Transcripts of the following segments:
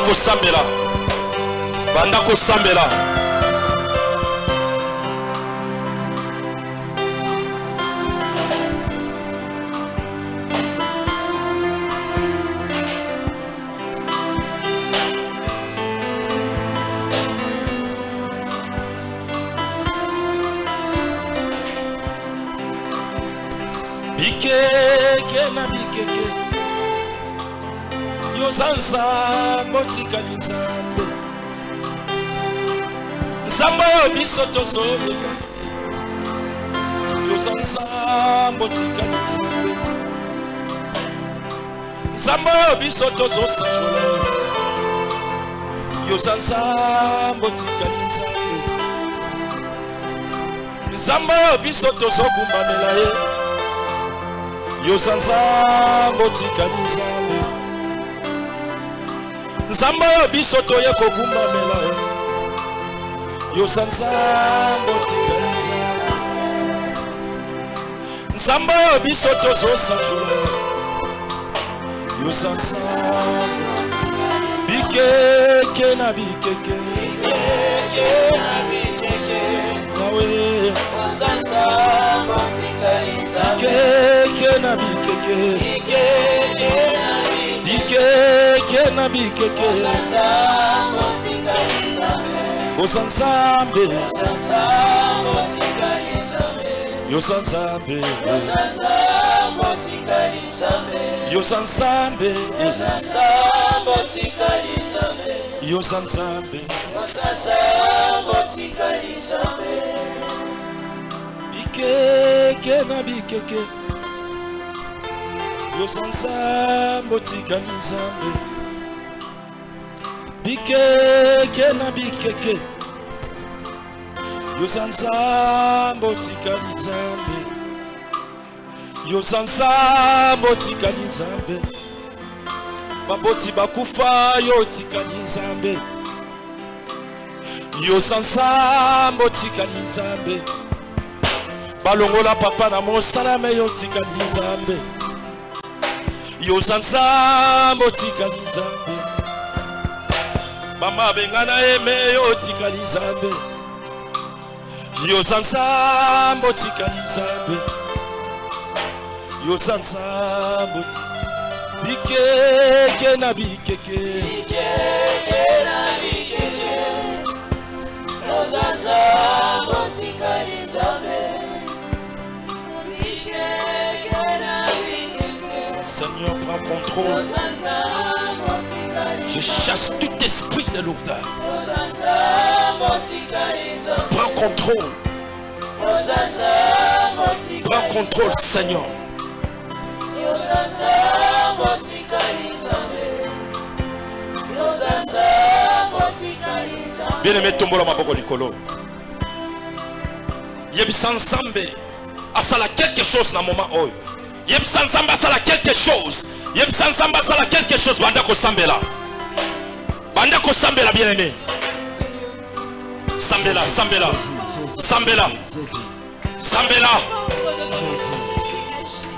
kosambela. Banda kosambela. Bikeke na bikeke Yosansa botika nzambe Nzambe bisoto sobe Yosansa botika nzambe Nzambe bisoto so sanjola Yosansa botika nzambe Nzambe bisoto so kumbamela ye Yosansa botika nzambe Nzambe bisoto ye kokumbamela ye Yosansa botika nzambe Nzambe bisoto so sanjola Yosansa bikeke na bikeke Yahweh Yosansa botika nzambe bikeke na bikeke bikeke na bikeke Yosansa botika nzambe Yosansambe botika nzambe Yosansambe botika nzambe Yosansambe botika nzambe Yosansambe botika nzambe Bikeke na bikeke Yosansa botika nzambe Bikeke na bikeke Yosansa botika nzambe Yosansa botika nzambe Baboti bakufa yotika nzambe Yosansa botika nzambe Balongola papa na mosalame yotika nzambe Yosansa botika nzambe Mama bengana eme yotika nzambe Yosansa botika nzambe Yosansa botika bikeke na bikeke Yosansa botika nzambe Seigneur, prends contrôle. Je chasse tout esprit de lourdeur. Prends contrôle. Prends contrôle, Seigneur. Bien-aimé, tombola maboko likolo. Yebisa nzambe asala quelque chose na moment oyo. Yebisa nzambe asala quelque chose. Yebisa nzambe asala quelque chose. Banda kosambela. Banda kosambela bien-aimé. Sambela, sambela. Sambela. Sambela.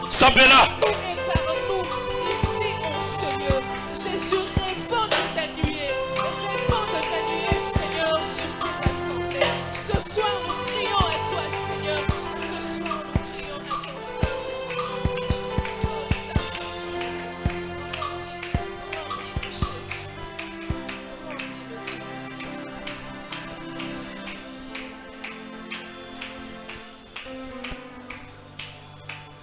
Sambela.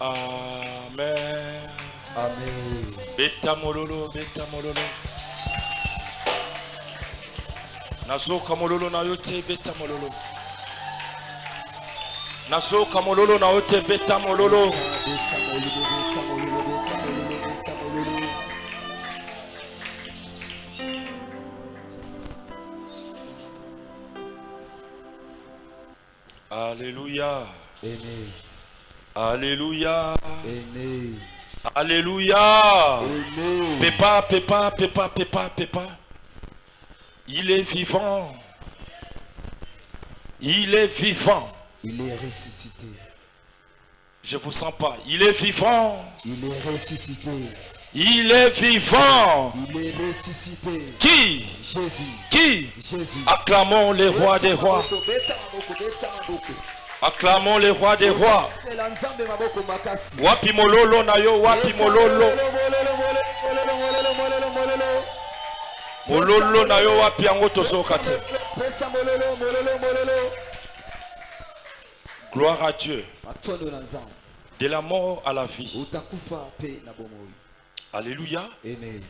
Amen. Amen. Beta mololo, beta mololo. Nazoka mololo na yote beta mololo. Nazoka mololo na yote beta mololo. Beta mololo, beta mololo, beta mololo, beta mololo. Alléluia. Amen. Alléluia. Amen. Alléluia. Amen. Pépa, pépa, pépa, pépa, pépa. Il est vivant. Il est vivant. Il est ressuscité. Je vous sens pas. Il est vivant. Il est ressuscité. Il est vivant. Il est ressuscité. Qui? Jésus. Qui? Jésus. Acclamons les rois des rois. Acclamons les rois des rois. Wapi mololo na yo, wapi mololo. Mololo na yo wapi yango tozoka te. Gloire à Dieu. De la mort à la vie. Alléluia. Amen.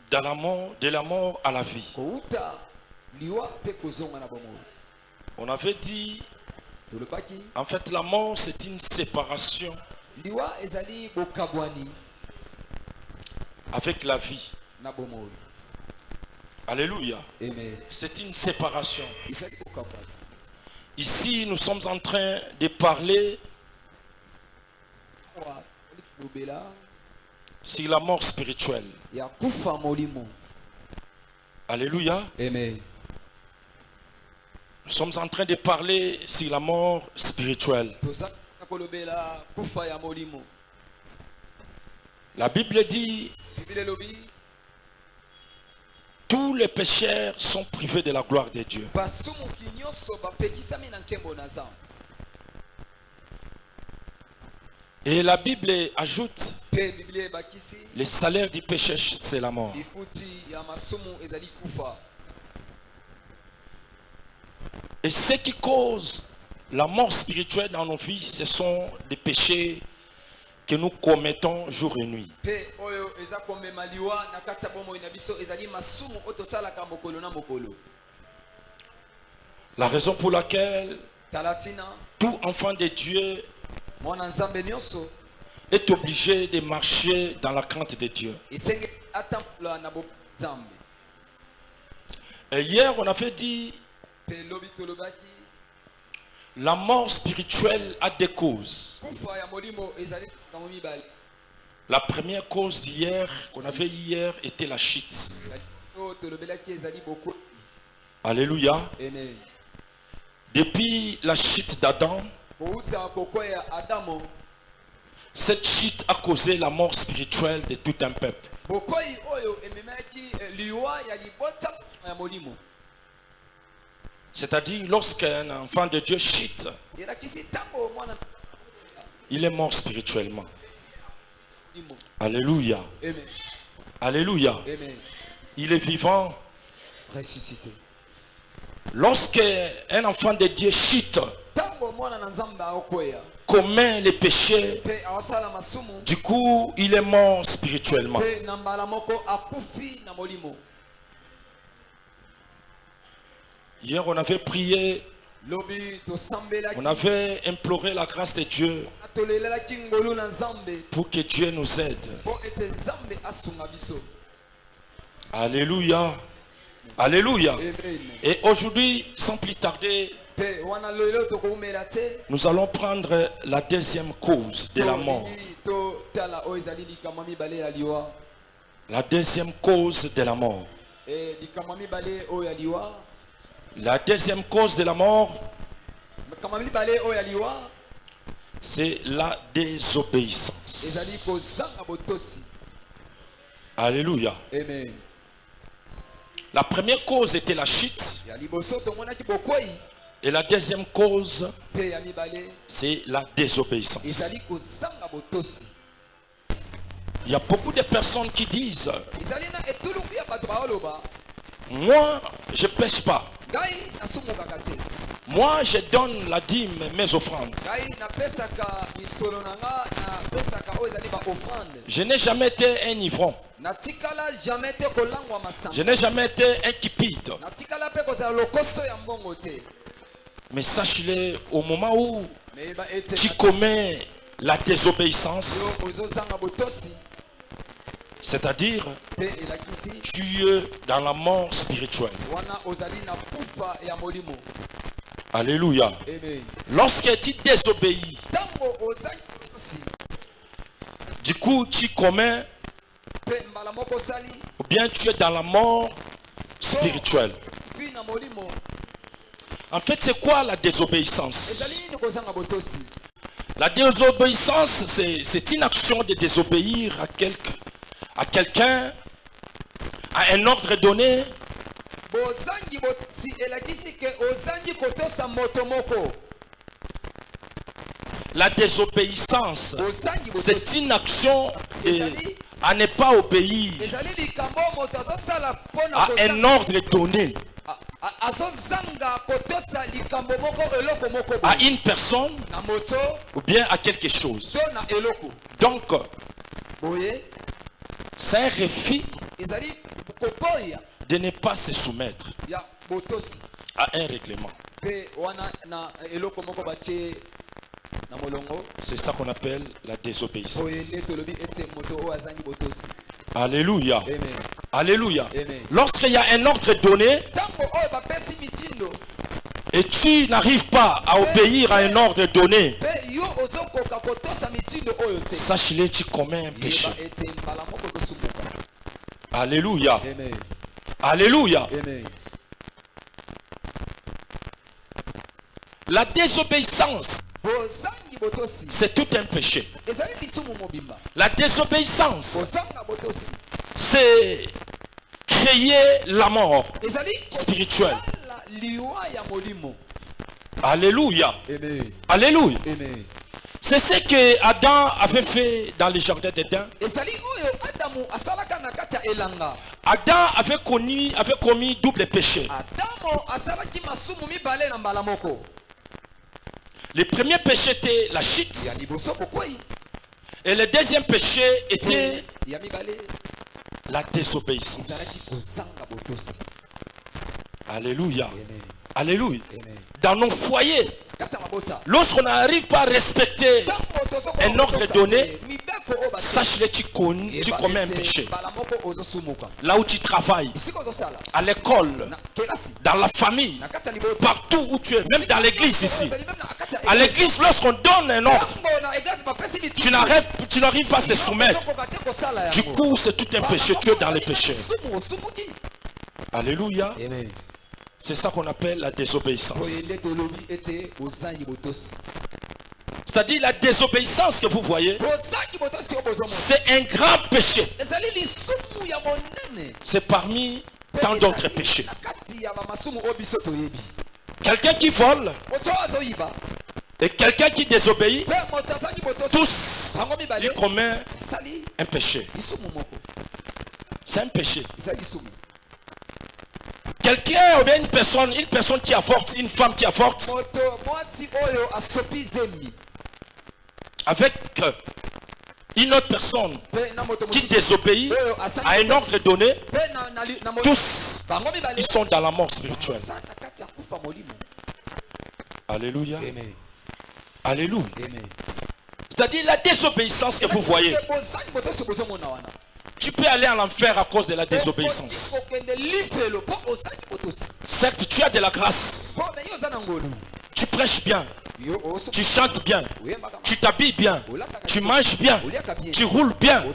De la mort à la vie. On avait dit, en fait, la mort, c'est une séparation avec la vie. Alléluia. Amen. C'est une séparation. Ici, nous sommes en train de parler sur la mort spirituelle. Alléluia. Amen. Nous sommes en train de parler sur la mort spirituelle. La Bible dit, tous les pécheurs sont privés de la gloire de Dieu. Et la Bible ajoute, le salaire du péché, c'est la mort. Et ce qui cause la mort spirituelle dans nos vies, ce sont des péchés que nous commettons jour et nuit. La raison pour laquelle tout enfant de Dieu est obligé de marcher dans la crainte de Dieu. Et hier, on avait dit, la mort spirituelle a des causes. La première cause d'hier, qu'on avait hier, était la chute. Alléluia. Amen. Depuis la chute d'Adam, cette chute a causé la mort spirituelle de tout un peuple. C'est-à-dire, lorsqu'un enfant de Dieu chute, il est mort spirituellement. Alléluia. Amen. Alléluia. Amen. Il est vivant. Ressuscité. Lorsqu'un enfant de Dieu chute, commet les péchés, du coup, il est mort spirituellement. Hier, on avait prié, on avait imploré la grâce de Dieu pour que Dieu nous aide. Alléluia. Alléluia. Et aujourd'hui, sans plus tarder, nous allons prendre la deuxième cause de la mort. La deuxième cause de la mort. La deuxième cause de la mort, c'est la désobéissance. Alléluia. Amen. La première cause était la chute. Et la deuxième cause, c'est la désobéissance. Il y a beaucoup de personnes qui disent, moi, je ne pêche pas. Moi, je donne la dîme, mes offrandes. Je n'ai jamais été un ivron. Je n'ai jamais été un cupide. Mais sache-le, au moment où tu commets la désobéissance, c'est-à-dire tu es dans la mort spirituelle. Alléluia. Lorsque tu désobéis, du coup tu commets, ou bien tu es dans la mort spirituelle. En fait, c'est quoi la désobéissance? La désobéissance, c'est une action de désobéir à quelqu'un, à un ordre donné. La désobéissance, c'est une action à ne pas obéir à un ordre donné, à une personne ou bien à quelque chose. Donc, c'est un refus de ne pas se soumettre à un règlement. C'est ça qu'on appelle la désobéissance. Alléluia. Amen. Alléluia. Amen. Lorsqu'il y a un ordre donné et tu n'arrives pas à obéir à un ordre donné, sache-le, tu commets un péché. Alléluia. Amen. Alléluia. Amen. La désobéissance, c'est tout un péché. La désobéissance, c'est créer la mort spirituelle. Alléluia. Amen. Alléluia. Amen. C'est ce que Adam avait fait dans le jardin d'Éden. Adam avait commis double péché. Le premier péché était la chute. Et le deuxième péché était la désobéissance. Alléluia. Amen. Alléluia. Amen. Dans nos foyers, lorsqu'on n'arrive pas à respecter un ordre donné, sache-le, tu commets un péché. Là où tu travailles, à l'école, dans la famille, partout où tu es, même dans l'église ici. À l'église, lorsqu'on donne un ordre, tu n'arrives pas à se soumettre. Du coup, c'est tout un péché. Tu es dans les péchés. Alléluia. Amen. C'est ça qu'on appelle la désobéissance. C'est-à-dire la désobéissance que vous voyez, c'est un grand péché. C'est parmi tant d'autres péchés. Quelqu'un qui vole et quelqu'un qui désobéit, tous, ils commettent un péché. C'est un péché. Quelqu'un ou bien une personne qui avorte, une femme qui avorte, avec une autre personne qui désobéit à un ordre donné, tous, ils sont dans la mort spirituelle. Alléluia. Amen. Alléluia. Amen. C'est-à-dire la désobéissance que vous voyez. Tu peux aller en enfer à cause de la désobéissance. Certes, tu as de la grâce. Tu prêches bien. Tu chantes bien. Tu t'habilles bien. Tu manges bien. Tu roules bien.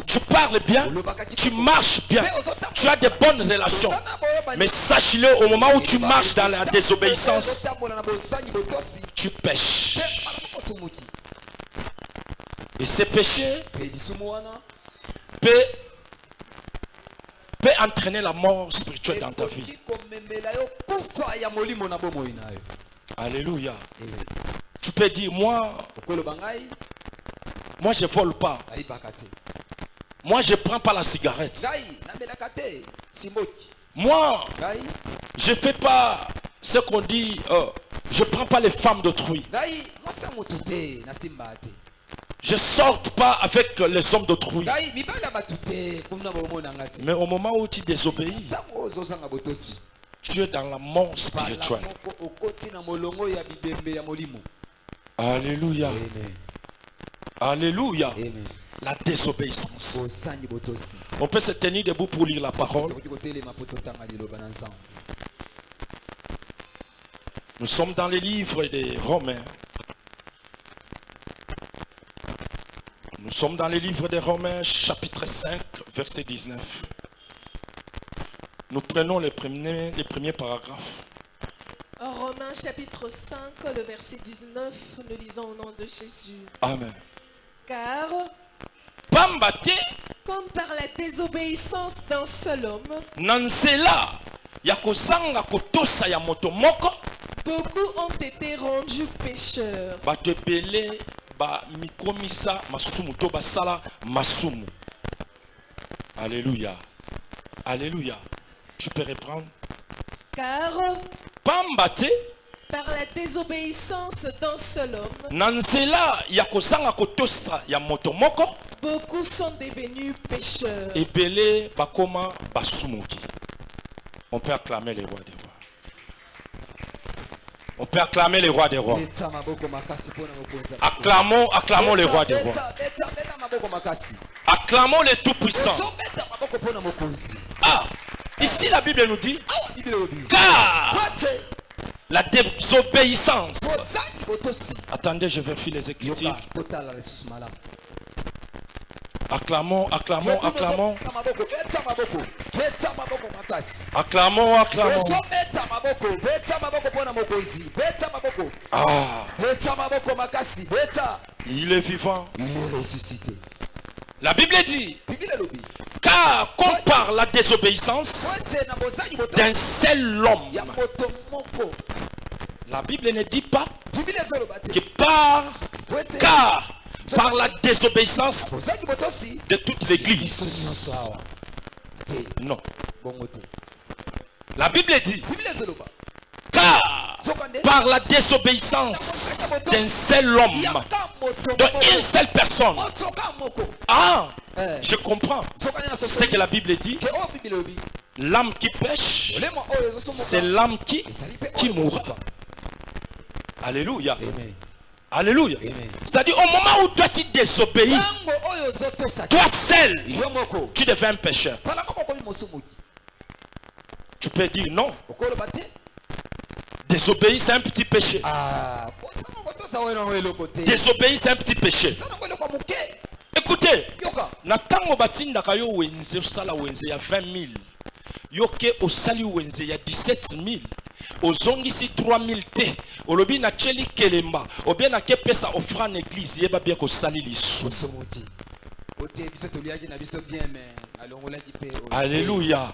Tu parles bien. Tu marches bien. Tu as de bonnes relations. Mais sache-le, au moment où tu marches dans la désobéissance, tu pêches. Et ce péché peut entraîner la mort spirituelle dans ta vie. Alléluia. Tu peux dire, moi je vole pas. Moi je prends pas la cigarette. Moi je fais pas ce qu'on dit, je prends pas les femmes d'autrui. Je ne sors pas avec les hommes d'autrui. Mais au moment où tu désobéis, tu es dans la mort spirituelle. Alléluia. Amen. Alléluia. Amen. La désobéissance. On peut se tenir debout pour lire la parole. Nous sommes dans les livres des Romains. Nous sommes dans les livres des Romains, chapitre 5, verset 19. Nous prenons les premiers paragraphes. Romains chapitre 5, le verset 19, nous lisons au nom de Jésus. Amen. Car, Pambate, comme par la désobéissance d'un seul homme, Nansela, Yakozanga kotosa ya moto moko, beaucoup ont été rendus pécheurs. batebele ba mikomisa masumu to basala masumu. Alléluia. Alléluia. Tu peux reprendre. Car, Pambate, par la désobéissance d'un seul homme, Nansela, Yakozanga kotosa ya moto moko, beaucoup sont devenus pécheurs. ebele bakoma basumuki. On peut acclamer les rois des rois. On peut acclamer les rois des rois. Acclamons, acclamons les rois des rois. Acclamons les tout-puissants. Ah, ici la Bible nous dit, car la désobéissance. Attendez, je vérifie les Écritures. Acclamons, acclamons, acclamons. Acclamons, acclamons. Ah, il est vivant. Il est ressuscité. La Bible dit, car compare la désobéissance d'un seul homme. La Bible ne dit pas que car par la désobéissance de toute l'église. Non. La Bible dit, car par la désobéissance d'un seul homme, d'une seule personne. Ah, je comprends. Ce que la Bible dit, l'âme qui pêche, c'est l'âme qui mourra. Alléluia. Alléluia. C'est-à-dire au moment où toi tu désobéis, toi seul, tu deviens un pécheur. Tu peux dire non. Désobéir, c'est un petit péché. Désobéir, c'est un petit péché. Écoutez, Natango batinda kayo wenze osala wenze ya 20 000. Yoke osali wenze ya 17 000. Ozongisi 3 000 te. Olobi na cheli kelemba. Obien na kepesa offrande église yeba bien ko sali lisu. Alléluia.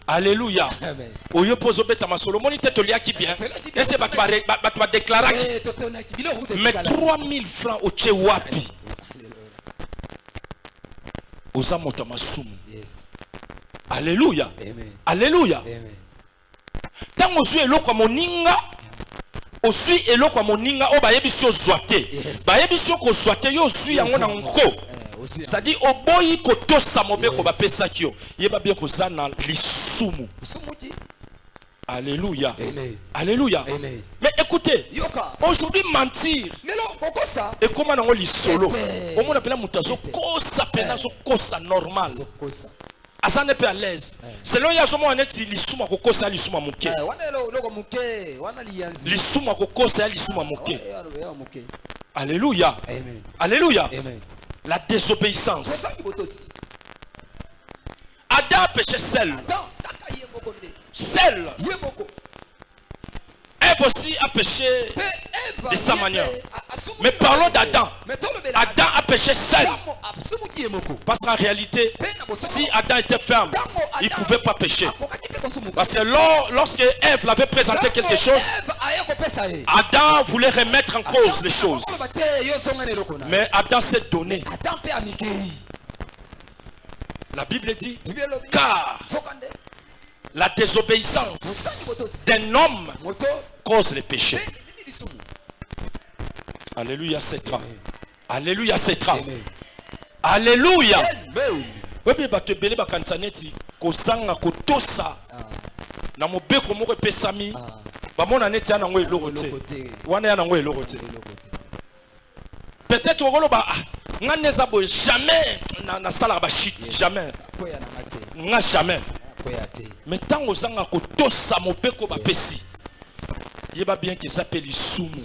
Alléluia. Oyo pozo beta masolo moni te toliaki bien. Ese batwa déclaraki. Mais 3 000 francs au che wapi. Oza moto masumu. Alléluia. Alléluia. Tant osu eloko ya moninga, osu eloko ya moninga o bayebiso zwate. Bayebiso ko zwate yo osu yango na nko. C'est-à-dire oboyi kotosa mobeko bapesa kyo. Yeba bien ko zana lisumu. Alléluia. Alléluia. Mais écoutez, aujourd'hui mentir. Et comment on lit solo? Au moins appelle mutazo kosa pena so kosa normal. Asa n'est pas à l'aise. C'est là il y a souvent un eti lisuma kokosa lisuma muke. Lisuma kokosa lisuma muke. Alléluia. Alléluia. La désobéissance. Adam a péché seul. Seul. Ève aussi a péché de sa manière. Mais parlons d'Adam. Adam a péché seul. Parce qu'en réalité, si Adam était ferme, il ne pouvait pas pécher. Parce que lorsque Ève l'avait présenté quelque chose, Adam voulait remettre en cause les choses. Mais Adam s'est donné. La Bible dit, car la désobéissance d'un homme cause les péchés. Alléluia, c'est ça. Alléluia, c'est ça. Alléluia. Oui, bah tu belé bah kantaneti kosanga kotosa na mobeko moko pesami ba mona neti ana ngwe lokote wana yana ngwe lokote. Peut-être au ba nganeza bo jamais na sala ba shit jamais. Nga jamais. Mais tant osanga kotosa mobeko ba pesi. Yeba bien que ça s'appelle lisumu.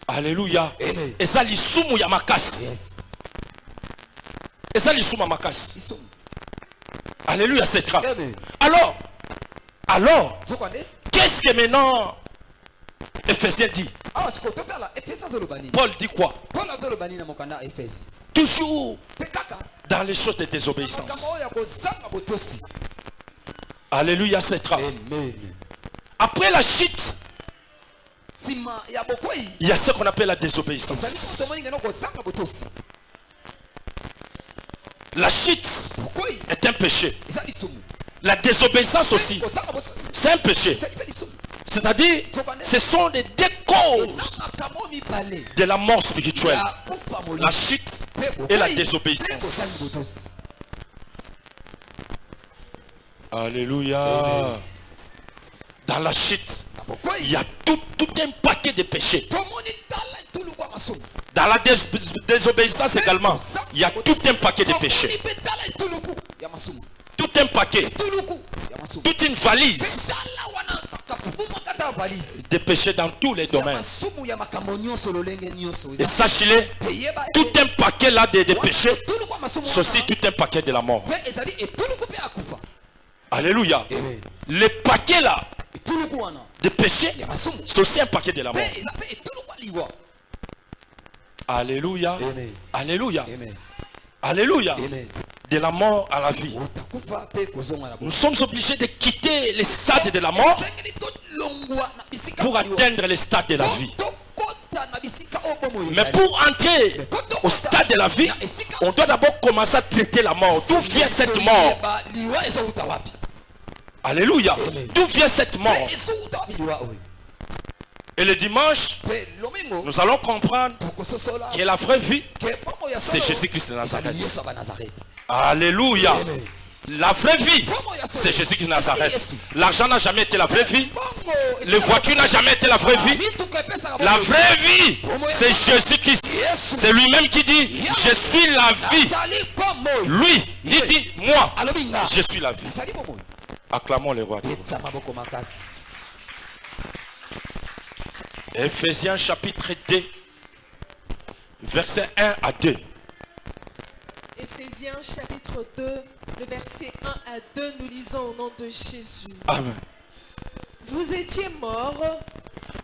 Alléluia. Et ça lisumu ya makasi. Et ça lisumu ya makasi. Alléluia, c'est ça. Alors, qu'est-ce que maintenant Éphésiens dit. Ah, ce que total, Éphèse azolobani. Paul dit quoi? Paul azolobani na mokanda Éphèse. Toujours Pekaka. dans les choses de désobéissance. Makambo ya kozanga botosi. Alléluia, c'est ça. Amen. Après la chute, Sima ya bokwei. il y a ce qu'on appelle la désobéissance. Sali tomoni ngeno kozanga botosi. La chute Bokwei. est un péché. Ezali sumu. La désobéissance aussi, Kozanga botosi. c'est un péché. Ezali pe lisumu. C'est-à-dire, ce sont les deux causes Ezanga mibale. de la mort spirituelle. Ya kufa molimo. La chute et la désobéissance. Alléluia. Dans la chute, il y a tout un paquet de péchés. Dans la désobéissance également, il y a tout un paquet de péchés. Tout un paquet. Toute une valise de péchés dans tous les domaines. Et sachez-le, tout un paquet là de péchés, c'est aussi tout un paquet de la mort. Alléluia. Le paquet là de péchés, c'est aussi un paquet de la mort. Alléluia. Alléluia. Alléluia. De la mort à la vie. Nous sommes obligés de quitter les stades de la mort pour atteindre les stades de la vie. Mais pour entrer au stade de la vie, on doit d'abord commencer à traiter la mort. D'où vient cette mort? Alléluia. D'où vient cette mort? Et le dimanche, nous allons comprendre que la vraie vie, c'est Jésus-Christ de Nazareth. Alléluia. La vraie vie, c'est Jésus-Christ de Nazareth. L'argent n'a jamais été la vraie vie. Les voitures n'a jamais été la vraie vie. La vraie vie, c'est Jésus-Christ. C'est lui-même qui dit, je suis la vie. Lui, il dit, moi, je suis la vie. Acclamons le roi. Éphésiens chapitre 2, versets 1 à 2. Éphésiens chapitre 2, le verset 1 à 2, nous lisons au nom de Jésus. Amen. Vous étiez morts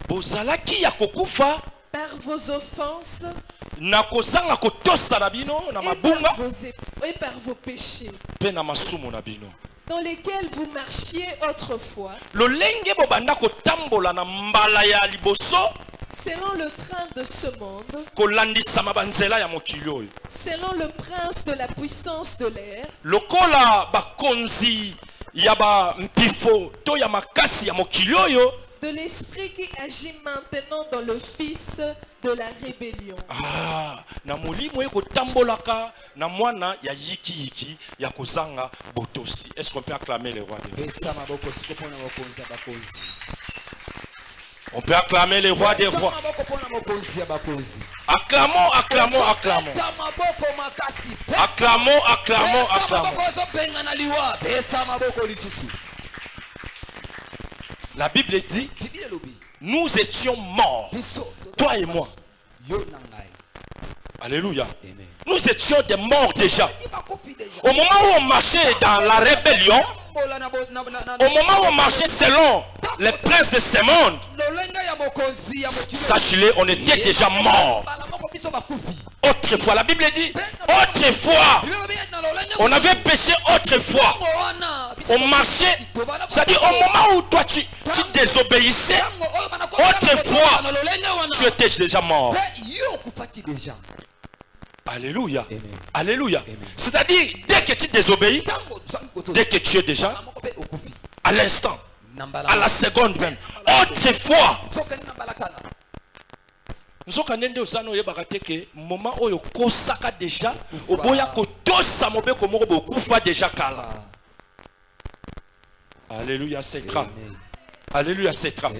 Bozalaki ya kokufa par vos offenses na kozanga kotosa na bino na mabunga et par vos péchés, pe na masumu na bino. dans lesquels vous marchiez autrefois, Lolenge bobanda kotambola na mbala ya liboso selon le train de ce monde, kolandisama banzela ya mokili oyo. selon le prince de la puissance de l'air, Lokola bakonzi ya ba mpifo to ya makasi ya mokili oyo. de l'esprit qui agit maintenant dans le fils de la rébellion. Na molimo eko tambolaka na mwana ya yiki ya kozanga botosi. Est-ce qu'on peut acclamer le roi des rois? On peut acclamer le roi des rois. Acclamons, acclamons, acclamons. Acclamons, acclamons, acclamons. La Bible dit, nous étions morts, toi et moi. Alléluia. Nous étions des morts déjà. Au moment où on marchait dans la rébellion, au moment où on marchait selon les princes de ce monde, sachez-le, on était déjà morts. Autrefois, la Bible dit, autrefois, on avait péché autrefois. On marchait, c'est-à-dire au moment où toi tu désobéissais, autrefois, tu étais déjà mort. Alléluia. Alléluia. C'est-à-dire, dès que tu désobéis, dès que tu es déjà, à l'instant, à la seconde même, autrefois, nous avons moment où kosaka déjà, au boya kotosa mobeko moko bokufa déjà kala. Alléluia, c'est tra. Alléluia, c'est tra.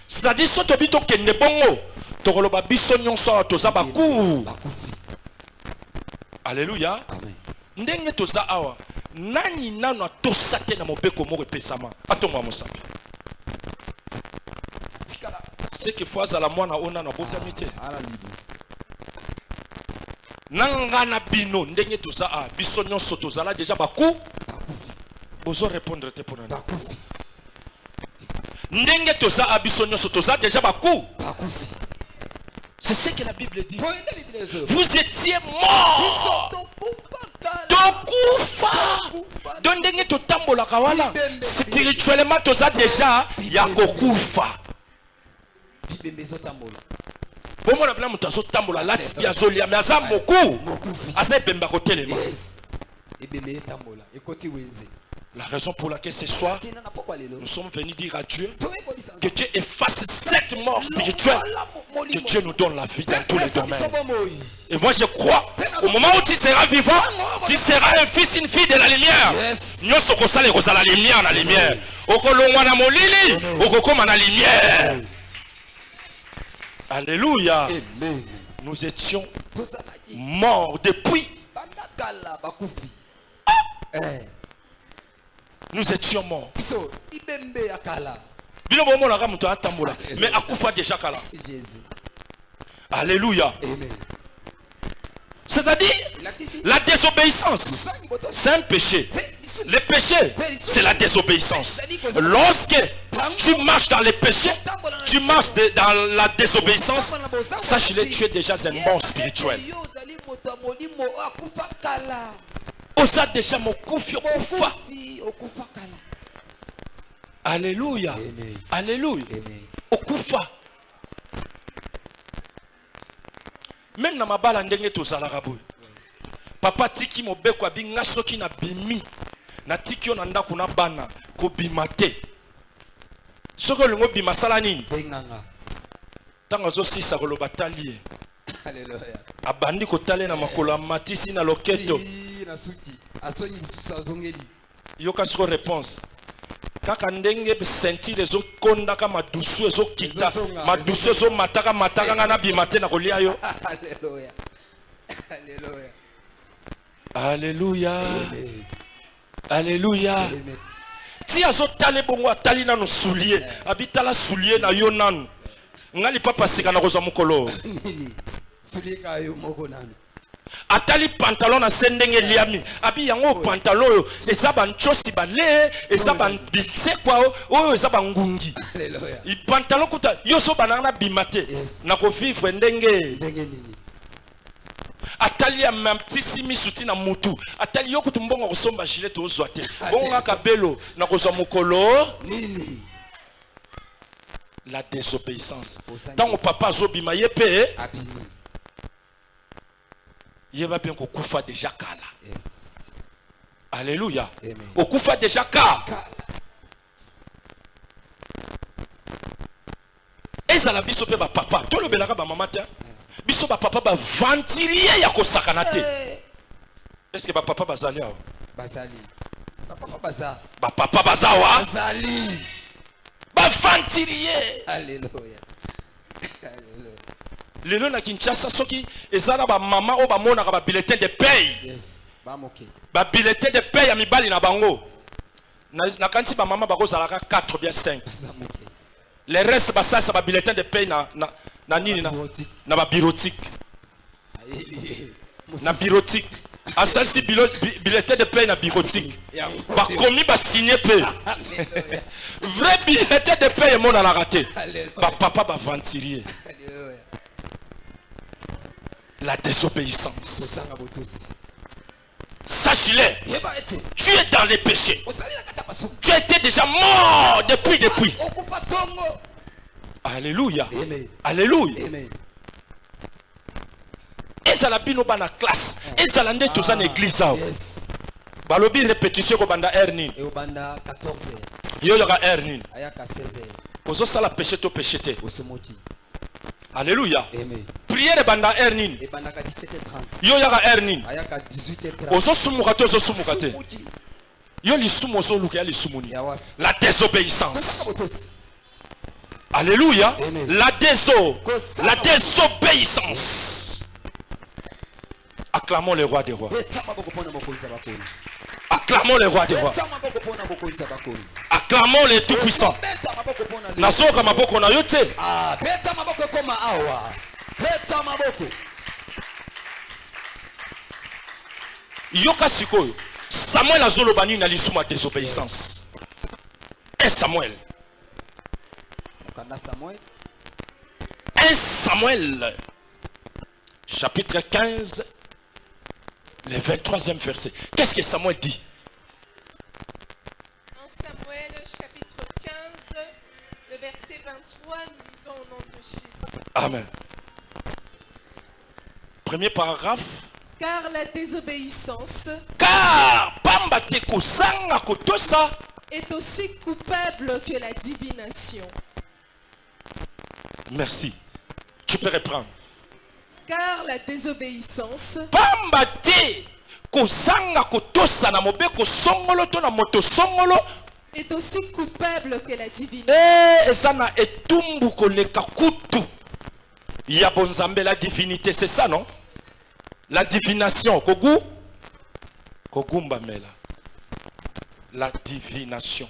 C'est-à-dire, si tu habites au Kende Bongo, tu as biso nyonso toza baku. Alléluia. Ndenge toza awa. Nani nano atosate na mobeko moko pesama. Atonga mosapi. C'est que fois à la moine ona na botamite. Nanga na bino ndenge toza a biso nyonso toza la déjà baku. Bozo répondre te pour nana. ndenge toza abiso nyonso toza déjà baku. bakufi. C'est ce que la Bible dit. Point de Bible ezo. Vous étiez morts. Tokufa. Donc ndenge totambola kawala. Spirituellement toza déjà ya kokufa. Bibembe ezotambola. Bon na bla mutu azotambola lati bi azolia mais aza moku. Aza ebemba kotelema. Yes. Ebembe etambola. Ekoti wenze. La raison pour laquelle ce soir nous sommes venus dire à Dieu que Dieu efface cette mort spirituelle, que Dieu nous donne la vie dans tous les domaines. Et moi je crois, au moment où tu seras vivant, tu seras un fils, une fille de la lumière. Nous sommes la lumière, la lumière. La lumière. Alléluia. Nous étions morts depuis. Nous étions morts. Mais akufa déjà kala. Alléluia. C'est-à-dire la désobéissance, c'est un péché. Le péché, c'est la désobéissance. Lorsque tu marches dans les péchés, tu marches dans la désobéissance, sache-le, tu es déjà un mort spirituel. Osa déjà mon kufi okufa. Alléluia. Alléluia. Okufa. Même na mabala ndenge tozalaka boye. Papa tiki mobeko abinga soki na bimi. Na tiki ona ndako na bana ko bimate. Soko longo bima sala nini? Benganga. Tanga zo sisa koloba tali. Alléluia. Abandi ko tale na makolo matisi na loketo. Na suki. Asoni lisusu azongeli. Yoka siko réponse. Kaka ndenge sentir ezo konda ka madusu ezo kita madusu ezo mataka na bimate na kolia yo. Alléluia. Alléluia. Alléluia. Alléluia. Ti azo tale bongo atali na no soulier abitala soulier na yo nanu ngali papa sika na kozwa mukolo nini soulier ka yo moko nanu atali pantalon na sendenge liami abi yango pantalon yo eza banchosi bale eza bambitse kwa oyo eza bangungi. Alléluia. I pantalon kuta yo so banana bimate na ko vivre ndenge nini atali ya mamtisi misuti na mutu atali yo kutu mbongo kosomba gilet ozwa te bonga kabelo na kozwa mukolo nini la désobéissance. Tant papa zobima yepe abimi yeba bien kokufa déjà kala. Yes. Alléluia. Amen. Okufa déjà kala. Ezala biso pe ba papa to lobelaka ba mama ta biso ba papa ba ventilier ya kosakana te. Est-ce que ba papa bazali awa? Bazali. Ba papa baza. Ba papa bazawa? Bazali. Ba ventilier. Alléluia. Alléluia. Lelo na Kinshasa soki ezala ba mama o ba mona ka ba bulletin de paye. Yes. Ba moke. Ba bulletin de paye ya mibali na bango. Na kanti ba mama bako zalaka 4 bien 5. Baza moke. Les restes ça ba bulletin de paye na nini na ba bureautique. Na bureautique. Asal si bulletin de paye na bureautique. Ba komi ba signer paye. Vrai bulletin de paye mon na raté. Ba papa ba ventilier. La désobéissance. Sache-le, tu es dans les péchés. Tu étais déjà mort depuis. Alléluia. Alléluia. Et ça la bino bana classe. Et ça l'ande tous en église. Balobi répétition ko banda ernin. Et au banda 14h. Yo yoga ernin. Ayaka 16h. Ozo sala péché to péché te. Osomoki. Alléluia. Amen. Prière banda ernin. Et banda 17h30. Yo yoga ernin. Ayaka 18h30. Ozo sumuka to ozo sumuka te. Yo li sumu ozo luka ya li sumuni. La désobéissance. Alléluia. Amen. La désobéissance. Acclamons le roi des rois. Acclamons le roi des rois. Acclamons les tout-puissants. Nasoka maboko na yote. Yoka sikoyo. Samuel azolo bani na lisuma désobéissance. Et Samuel. 1 Samuel, chapitre 15, le 23e verset. Qu'est-ce que Samuel dit? 1 Samuel, chapitre 15, le verset 23, nous lisons au nom de Jésus. Amen. Premier paragraphe. Car la désobéissance est aussi coupable que la divination. Merci. Tu peux reprendre. Car la désobéissance est aussi coupable que la divination. La divinité, c'est ça, non? La divination. La divination.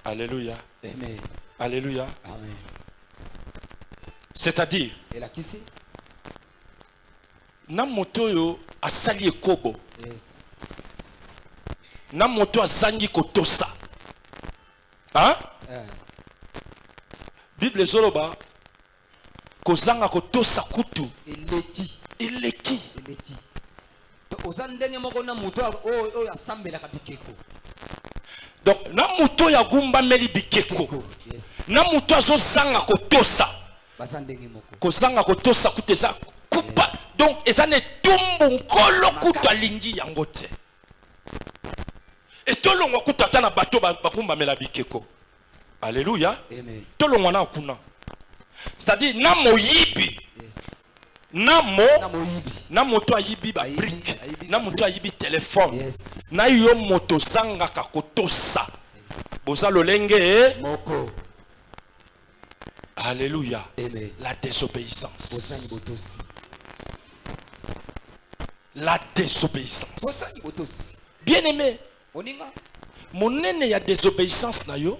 Alléluia. Amen. Alléluia. Amen. C'est-à-dire, Et là, qui c'est? na moto yo asali ekobo. Yes. Na moto azangi kotosa. Hein? Bible zoloba kozanga kotosa kutu. Eleki. Eleki. Eleki. To ozandenge moko na moto o asambela kabikeko. Donc na moto ya gumba meli bikeko. Yes. Na moto azozanga kotosa. Bazandenge moko. Kozanga kotosa kuteza kupa. Yes. Donc ezane tumbu nkolo kutu alingi yango te. Et tolongwa kutata na bato bakumba mela bikeko. Alléluia. Amen. Tolongwa na kuna. C'est-à-dire na moyibi. Yes. Na moyibi. Na moto ayibi ba brique. Na moto ayibi téléphone. Yes. Na yo moto zanga kakotosa. Yes. Boza lolenge moko. Alléluia. Amen. La désobéissance. Bosani botosi. La désobéissance. Bosani botosi. Bien aimé. Oninga. Monene ya désobéissance na yo.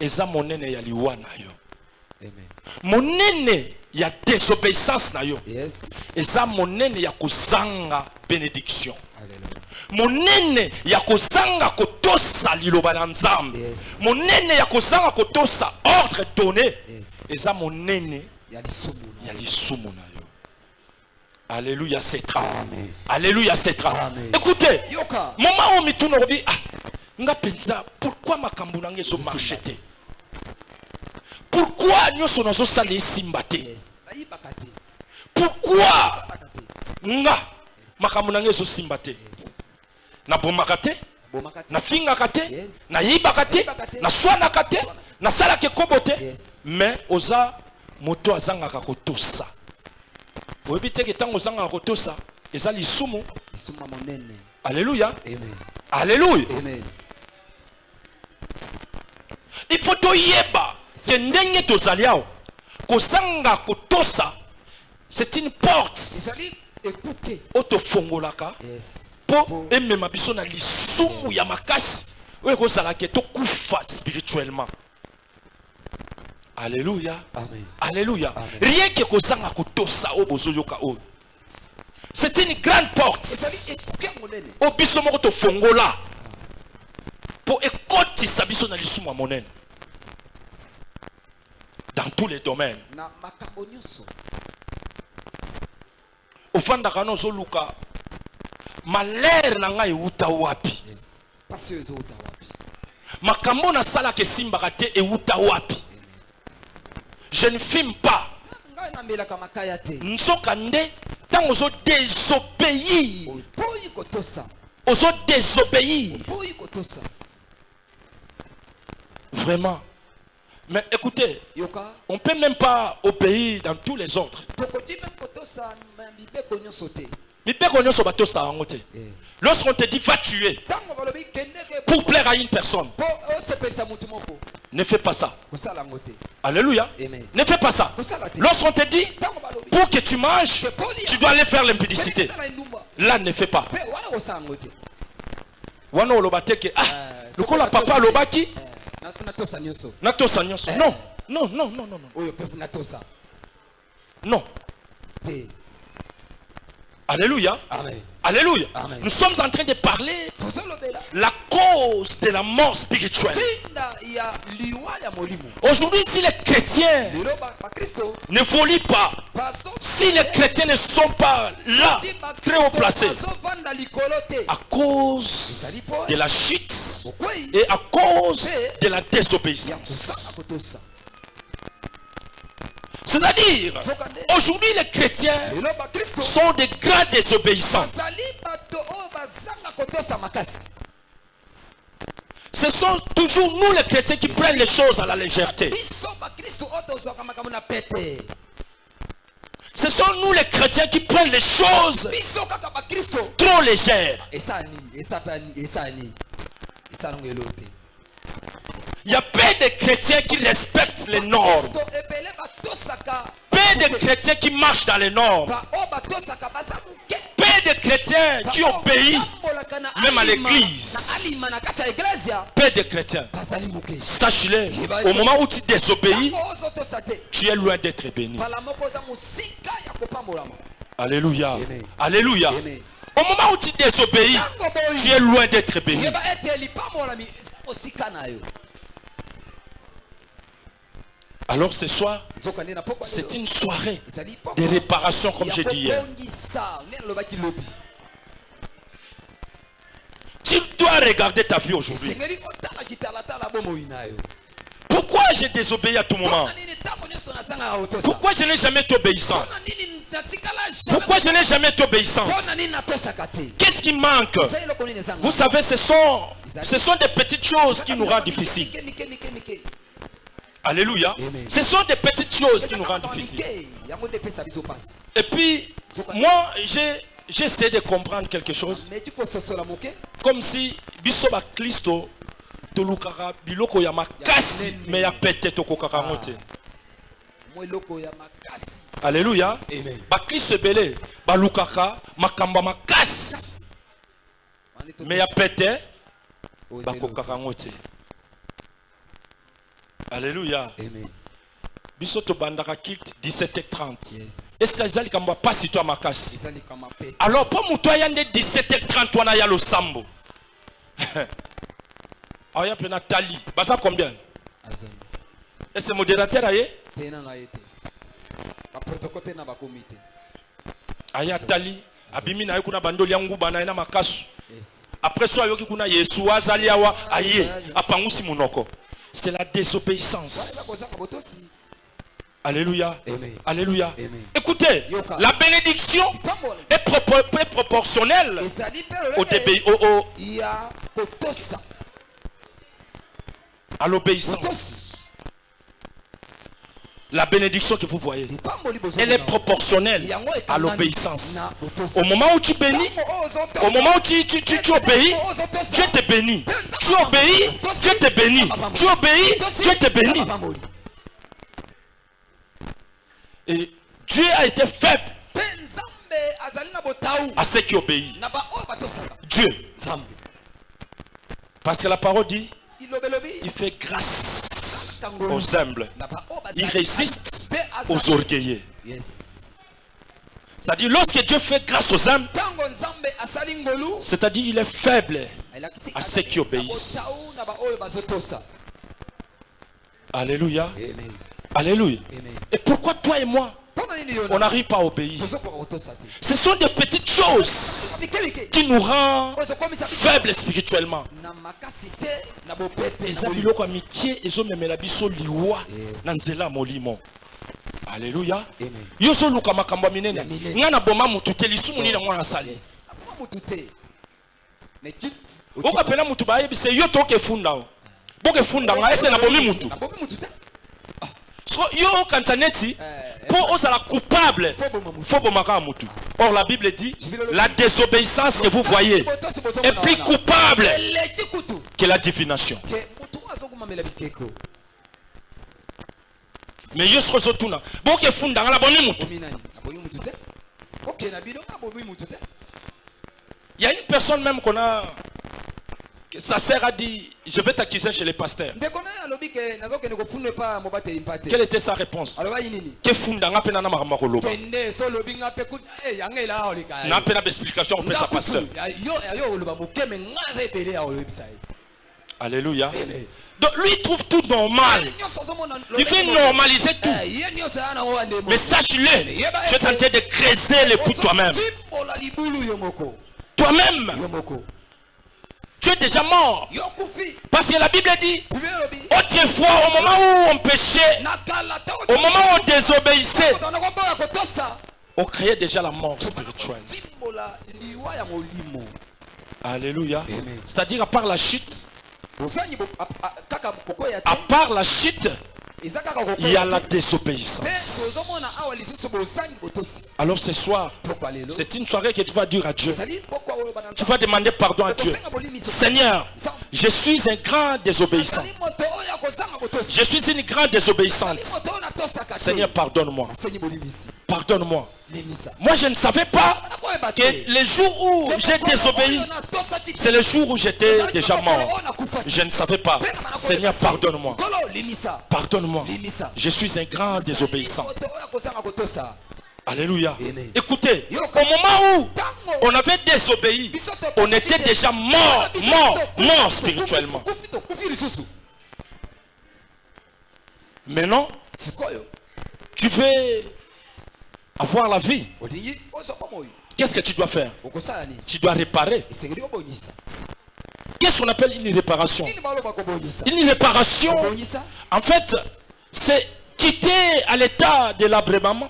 Eza monene ya liwa na yo. Amen. Monene ya désobéissance na yo. Yes. Eza monene ya kozanga bénédiction. Alléluia. Monene ya kozanga kotosa liloba na Nzambe. Yes. Monene ya kozanga kotosa ordre donné. Yes. Eza monene ya lisumu na yo. Alléluia, c'est tra. Amen. Alléluia, c'est tra. Amen. Écoutez, Yoka. moment où mituno robi nga penza pourquoi makambo na ngezo marché te? Pourquoi nyoso nazo sala esimba te? Yes. Ayibakate. Pourquoi nga makambo na ngezo simba te? Na bomaka te? Na fingaka te? Yes. Na yibaka te? Na swanaka te? Na salaka kobo te? Yes. Mais oza moto azangaka kotosa. Oyebi te ke tango ozangaka kotosa eza lisumu. Lisumu monene. Alléluia. Amen. Alléluia. Amen. Il faut to yeba que ndenge tozali awo kozanga kotosa c'est une porte oto fongolaka po emema biso na lisumu ya makasi oyo kozala ke tokufa spirituellement. Alléluia. Amen. Alléluia. Amen. Rien que kozanga kotosa o bozoyoka o. C'est une grande porte. O biso moko to fongola po ekotisa biso na lisumu monene. Dans tous les domaines. Ofanda kano zoluka malheur na ngai euta wapi? Makambo na sala ke simba kate euta wapi? Je ne fume pas. Nsoka nde tango zo désobéir. Ozo désobéir. Vraiment. Mais écoutez, on ne peut même pas obéir dans tous les autres. Lorsqu'on te dit va tuer pour plaire à une personne, ne fais pas ça. Alléluia. Ne fais pas ça. Lorsqu'on te dit pour que tu manges, tu dois aller faire l'impudicité. Là, ne fais pas. Wana olobateke lokola papa lobaki natosa nyonso. Non. Non, non, non, non, non. Oyo pefu natosa. Non. Alléluia. Amen. Alléluia. Amen. Nous sommes en train de parler Tozolobela. la cause de la mort spirituelle. Tinda ya liwa ya molimo. Aujourd'hui, si les chrétiens Lelo ba Kristo. n'évoluent pas, Baso. si les chrétiens ne sont pas là, très haut placés, Bazovanda likolo te. à cause de la chute et à cause de la désobéissance. Kotosa. C'est-à-dire, aujourd'hui les chrétiens Lelo ba Kristo. sont des grands désobéissants. Bazali bato o bazanga kotosa makasi. Ce sont toujours nous les chrétiens qui prennent les choses à la légèreté. Biso ba Kristo otozwaka makambo na pete. Ce sont nous les chrétiens qui prennent les choses Biso kaka ba Kristo. trop légères. Esa nini? Esa nongelo te. Il y a peu de chrétiens qui respectent les normes. Kristo ebele batosaka. Peu de chrétiens qui marchent dans les normes. Ba o batosaka baza muke. Peu de chrétiens qui obéissent même à l'église. Na kati ya iglesia. Peu de chrétiens. Bazali muke. Sache-le, au moment où tu désobéis, Ozotosa te. tu es loin d'être béni. Bala moko za musika ya kopambolama. Alléluia. Amen. Alléluia. Amen. Au moment où tu désobéis, tu es loin d'être béni. Yeba ete lipambolami osika na yo. Alors ce soir, Nzokande na pokwa. c'est une soirée Ezali pokwa. de réparation comme j'ai dit hier. Yabongisa, ne lobaki lobi. Tu dois regarder ta vie aujourd'hui. Sengeli otala kitala bomoi na yo. Pourquoi j'ai désobéi à tout moment? Pona nini tango nyonso nazanga otosa. Pourquoi je n'ai jamais été obéissant? Pona nini natikala jamais. Pourquoi je n'ai jamais été obéissant? Pona nini natosaka te. Qu'est-ce qui manque? Sai loko nini ezanga. Vous savez, ce sont des petites choses qui nous rendent difficiles. Mike. Alléluia. Amen. Ce sont des petites choses qui nous rendent difficiles. Yango de pesa biso passe. Et puis, moi, j'essaie de comprendre quelque chose. Mais tu peux sosola moke. Comme si bisoba Christo tolukaka biloko ya makasi mais ya pete tokokaka ngote. Moi loko ya makasi. Alléluia. Amen. Ba Christ ebele balukaka makamba makasi mais ya pete bakokaka ngote. Alléluia. Amen. Biso to bandaka kilt 17h30. Yes. Est-ce que ezali kamba pasi to makasi? Ezali kama pe. Alors pour muto yande 17h30 wana ya lo sambo. Aya pena tali. Basa combien? Azon. Est-ce modérateur aye? Tena na yete. Ba protocole na ba comité. Aya tali. Abimi na kuna bandoli ya nguba na ina makasu. Yes. Après so ayoki kuna Yesu azali awa aye apangusi munoko. C'est la désobéissance. Alléluia. Amen. Alléluia. Amen. Écoutez, la bénédiction est proportionnelle à l'obéissance. La bénédiction que vous voyez, elle est proportionnelle à l'obéissance. Au moment où tu bénis, au moment où tu obéis, Dieu te bénit. Tu obéis, Dieu te bénit. Tu obéis, Dieu te bénit. Et Dieu a été faible à ceux qui obéissent. Dieu. Parce que la parole dit, il fait grâce aux humbles. Il résiste aux orgueilleux. C'est-à-dire, lorsque Dieu fait grâce aux humbles, c'est-à-dire, il est faible à ceux qui obéissent. Alléluia. Alléluia. Et pourquoi toi et moi, on n'arrive pas à obéir? Ce sont des petites choses qui nous rendent faibles spirituellement. Alléluia. So yo kantaneti pour osala coupable faut bomaka mutu. Or la Bible dit la désobéissance que vous voyez est plus coupable que la divination. Mais yo so tuna boke funda ngala boni mutu. Il y a une personne même qu'on a sa sœur a dit, je vais t'accuser chez les pasteurs. Quelle était sa réponse? Que funda nga pena na makambo koloba. Na pena d'explication au sa pasteur. Alléluia. Donc lui il trouve tout normal. Il veut normaliser tout. Mais sache-le, je suis en train de creuser le coup toi-même. Toi-même, tu es déjà mort. Parce que la Bible dit, autrefois, au moment où on péchait, au moment où on désobéissait, on créait déjà la mort spirituelle. Alléluia. C'est-à-dire, à part la chute, il y a la désobéissance. Alors ce soir, c'est une soirée que tu vas dire à Dieu. Tu vas demander pardon à Dieu. Seigneur, je suis un grand désobéissant. Je suis une grande désobéissante. Seigneur, pardonne-moi. Pardonne-moi. Moi, je ne savais pas que les jours où j'ai désobéi, c'est le jour où j'étais déjà mort. Je ne savais pas. Seigneur, pardonne-moi. Pardonne-moi. Je suis un grand désobéissant. Alléluia. Écoutez, au moment où on avait désobéi, on était déjà mort spirituellement. Maintenant, tu veux avoir la vie. Qu'est-ce que tu dois faire? Tu dois réparer. Qu'est-ce qu'on appelle une réparation? Une réparation, en fait, c'est quitter à l'état de l'abrément,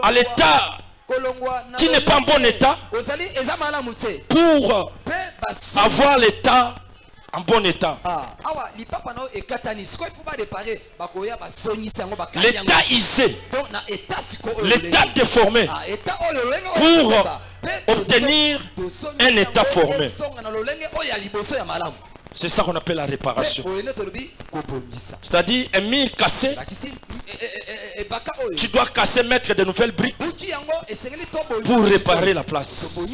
à l'état qui n'est pas en bon état, pour avoir l'état en bon état. L'état isé, l'état déformé, pour obtenir un état formé. C'est ça qu'on appelle la réparation. C'est-à-dire un mur cassé, tu dois casser, mettre de nouvelles briques pour réparer la place.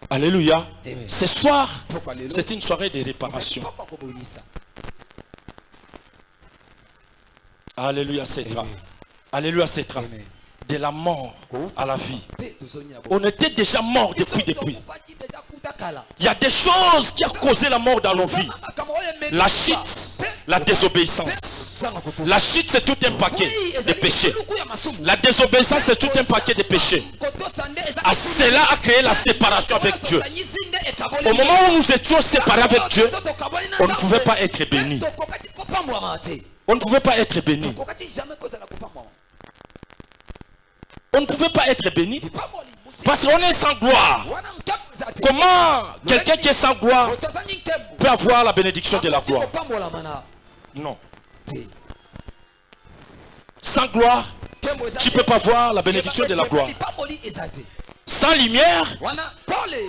Alléluia. Ce soir, c'est une soirée de réparation. Alléluia, c'est ça. Alléluia, c'est ça. De la mort à la vie. On était déjà mort depuis. Il y a des choses qui ont causé la mort dans nos vies. La chute, la désobéissance. La chute, c'est tout un paquet de péchés. La désobéissance, c'est tout un paquet de péchés. À cela a créé la séparation avec Dieu. Au moment où nous étions séparés avec Dieu, on ne pouvait pas être bénis. On ne pouvait pas être bénis. On ne pouvait pas être béni parce qu'on est sans gloire. Comment quelqu'un qui est sans gloire peut avoir la bénédiction de la gloire? Non. Sans gloire, tu ne peux pas voir la bénédiction de la gloire. Sans lumière,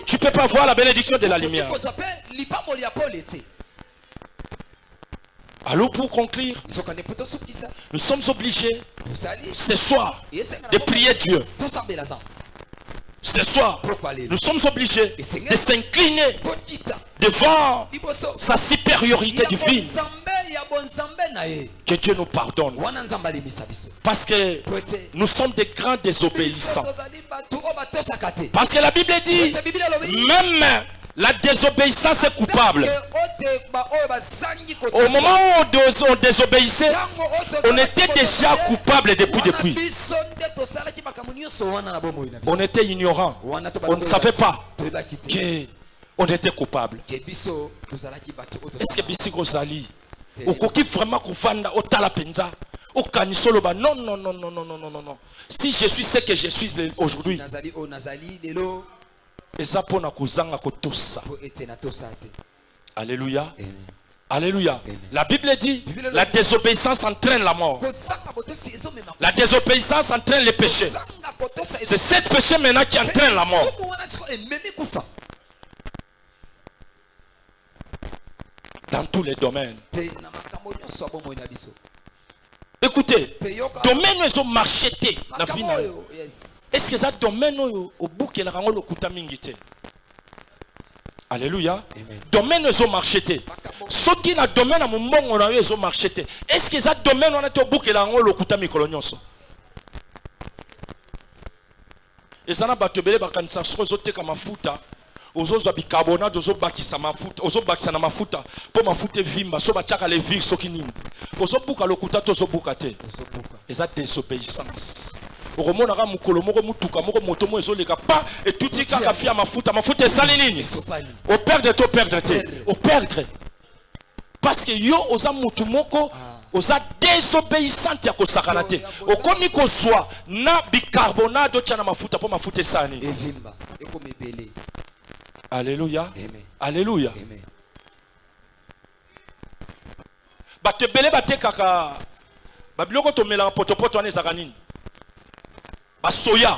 tu ne peux pas voir la bénédiction de la lumière. Alors pour conclure, nous sommes obligés ce soir de prier Dieu. Ce soir, nous sommes obligés de s'incliner devant sa supériorité divine. Que Dieu nous pardonne. Parce que nous sommes des grands désobéissants. Parce que la Bible dit, même la désobéissance est coupable. Au moment où on désobéissait, on était déjà coupable depuis. On était ignorant. On ne savait pas qu'on était coupable. Est-ce que Bissi Rosali, okoki vraiment kufanda otala penza, okanisoloba non. Si je suis ce que je suis aujourd'hui, alléluia. Alléluia. La Bible dit, la désobéissance entraîne la mort. La désobéissance entraîne le péché. C'est ce péché maintenant qui entraîne la mort. Dans tous les domaines. Écoutez, domaine ils ont marché. Est-ce que ça domaine au bout que la rango le kuta mingite? Alléluia. Domaine ezo marché. Ce qui na domaine à mon bon on a eu ezo marché. Est-ce que ça domaine on a été au bout que la on lokuta mikolonyoso? Et ça n'a pas te belé bakanisa sozote kama mafuta. Ozozo bicarbonate ozo bakisa mafuta. Ozo bakisa na mafuta. Po mafuta vimba so bachaka le vir soki nini. Ozo buka lokuta to ozo buka te. Et ça désobéissance. Romona ka mukolo moko mutuka moko moto mo ezoleka pa et tout dit kaka fia mafuta esali nini au perdre to perdre te au perdre parce que yo oza mutu moko oza désobéissante ya kosakana te okomi kozwa na bicarbonate tia na mafuta po mafuta esani evimba ekomebele. Alléluia. Alléluia. Bato ebele batekaka babiloko tomela potopoto wana ezaka nini soya.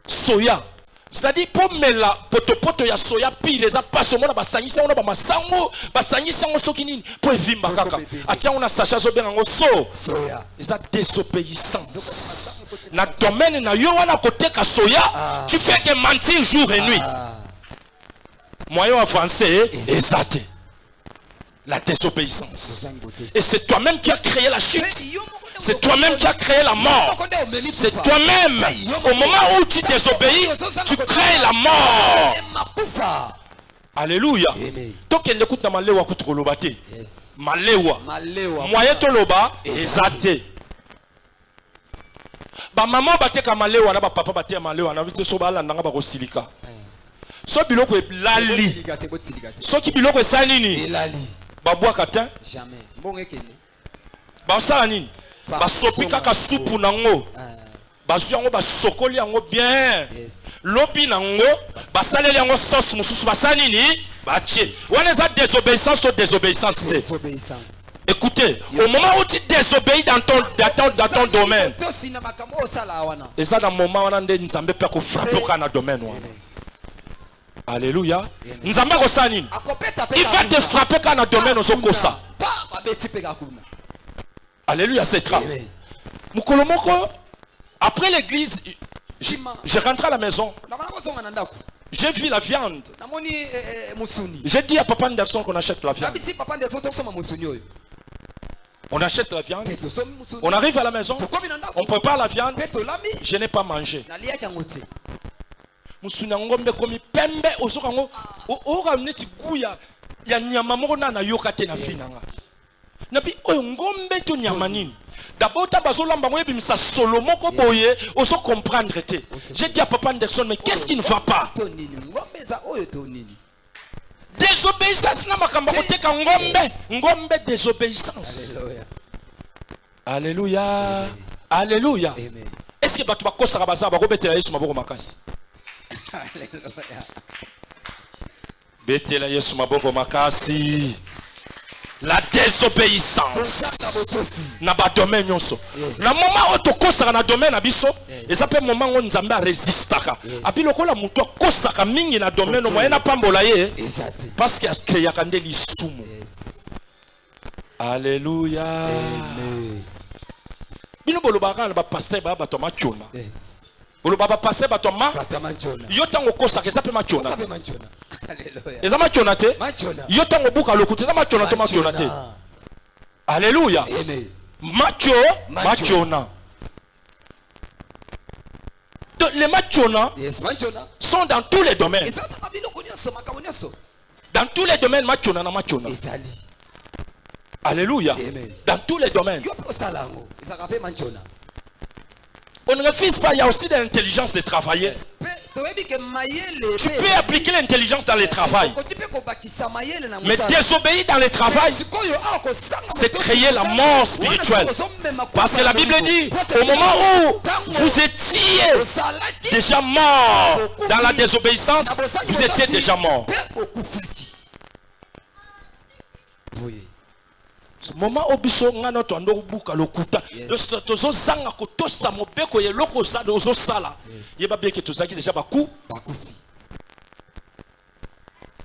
Soya. C'est-à-dire pour mela potopoto ya soya pire eza paso mona basangisa ona ba masango basangisa ngo sokini pour vimba kaka. Atia ona sacha zo benga ngo soya. Eza désobéissance. Na domaine na yo wana koteka soya, tu fais que mentir jour et nuit. Moyen avancé exact. La désobéissance. Et c'est toi-même qui as créé la chute. C'est toi-même qui as créé la mort. C'est toi-même. Au moment où tu désobéis, tu crées la mort. Alléluia. Donc il écoute na malewa kutoloba te. Malewa. Moyen to loba ezate. Ba maman bateka malewa na ba papa bateka malewa na vite so bala ndanga ba kosilika. So biloko lali. So ki biloko esali nini? Babwaka te. Jamais. Mbonge kene. Basala nini? Basopi kaka soupu nango. Basu yango basokoli yango bien. Lobi nango basaleli yango sauce mususu basali nini? Batie. Wana eza désobéissance to désobéissance te. Écoutez, au moment où tu désobéis dans ton domaine. Et ça dans le moment où on a nzambe pe ko frapper ka na domaine wana. Alléluia. Nzambe ko sanini. Il va te frapper ka na domaine ozokosa. Alléluia, c'est grave. Mukolomoko, après l'église, je rentre à la maison. J'ai vu la viande. J'ai dit à Papa Anderson qu'on achète la viande. On achète la viande. On arrive à la maison. On prépare la viande. Je n'ai pas mangé. Musuna ngombe komi pembe osokango o ramneti guya ya nyama moko na yokate na vinanga. Nabi oyo ngombe to nyama nini. D'abord ta bazolamba ngo yebimisa solo moko boye oso comprendre te. J'ai dit à Papa Anderson mais qu'est-ce qui ne va pas? Désobéissance na makambo koteka ngombe désobéissance. Alléluia. Alléluia. Est-ce que batu bakosaka baza bakobetela Yesu maboko makasi? Betela Yesu maboko makasi. La désobéissance na ba domaine nyonso. Na moment où to kosaka na domaine na biso, et ça peut moment où nzambe a résistaka. Abi lokola mutu akosaka mingi na domaine moyen na pambola ye parce qu'il a créé kande lisumu. Alléluia. Bino bolobaka na ba pasteur ba to machona. Boloba ba pasteur ba to ma. Yo tango kosaka ça peut machona. Alléluia. Eza machona te. Yo tango buka lokuta eza machona to machona te. Alléluia. Amen. Machona. Les machona sont dans tous les domaines. Dans tous les domaines machona na machona. Alléluia. Amen. Dans tous les domaines. On ne refuse pas, il y a aussi de l'intelligence de travailler. Tu peux appliquer l'intelligence dans le travail. Mais désobéir dans le travail, c'est créer la mort spirituelle. Parce que la Bible dit, au moment où vous étiez déjà mort dans la désobéissance, vous étiez déjà mort. Moment où biso ngana to ando buka lokuta tozo zanga ko tosa mobeko ye loko sa dozo sala yeba bien que tozaki déjà baku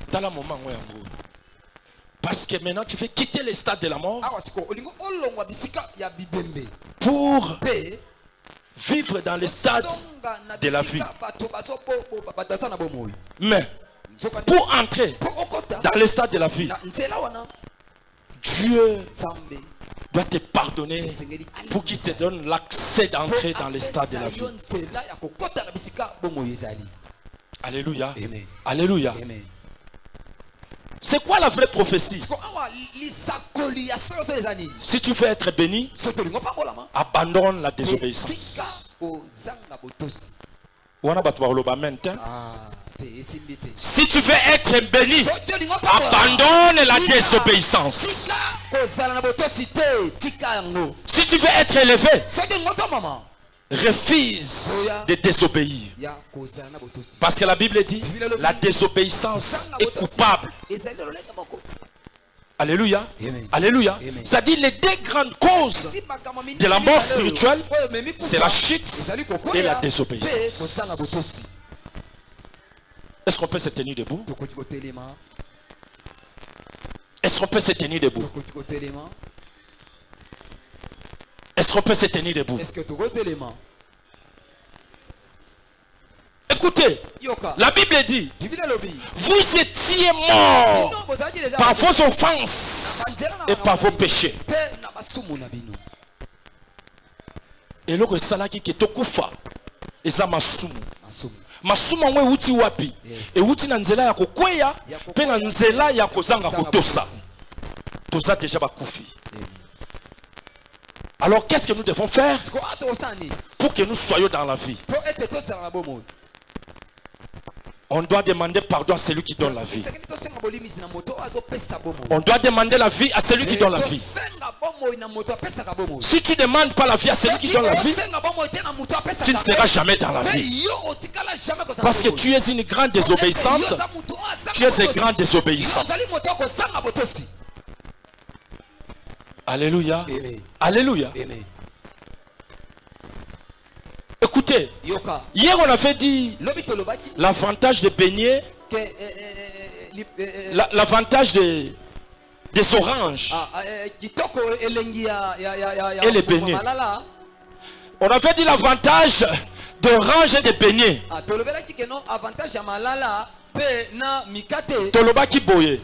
dans le moment où yango parce que maintenant tu fais quitter le stade de la mort pour vivre dans le stade de la vie. Mais pour entrer dans le stade de la vie, Dieu doit te pardonner pour qu'il te donne l'accès d'entrer dans le stade de la vie. Alléluia. Amen. Alléluia. Amen. C'est quoi la vraie prophétie? Si tu veux être béni, abandonne la désobéissance. Si tu veux être béni, abandonne la désobéissance. Si tu veux être élevé, refuse de désobéir. Parce que la Bible dit, la désobéissance est coupable. Alléluia. Alléluia. C'est-à-dire les deux grandes causes de la mort spirituelle, c'est la chute et la désobéissance. Est-ce qu'on peut se tenir debout? Est-ce qu'on peut se tenir debout? Est-ce qu'on peut se tenir debout? Écoutez, la Bible dit, vous étiez morts par vos offenses et par vos péchés. Et le salaki qui tokufa eza masumu. Masumu ngwe uti wapi? E uti na nzela ya kokweya pe na nzela ya kozanga kotosa. Toza déjà bakufi. Alors qu'est-ce que nous devons faire pour que nous soyons dans la vie? On doit demander pardon à celui qui donne la vie. On doit demander la vie à celui qui donne la vie. Si tu ne demandes pas la vie à celui qui donne la vie, tu ne seras jamais dans la vie. Parce que tu es une grande désobéissante. Tu es un grand désobéissant. Alléluia. Alléluia. Écoutez, hier on avait dit l'avantage de baigner, l'avantage des oranges et les beignets. On avait dit l'avantage d'orange et de beignets. Tolobaki boye.